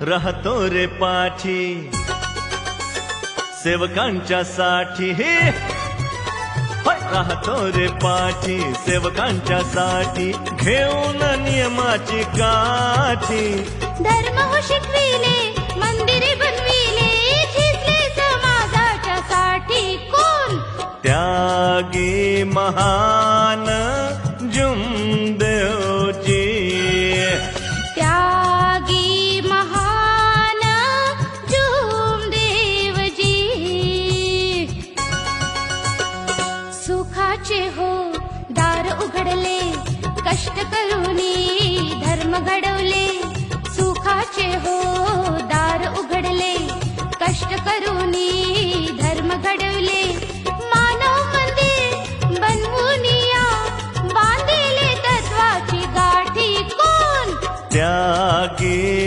राहतो रे पाठी सेवकांच्या साठी हे राहतो रे पाठी सेवकांच्या साठी घेऊन नियमाची काठी धर्म हो शिकविले मंदिरे बनविले झिजले समाजाच्या साठी कोण त्यागी महा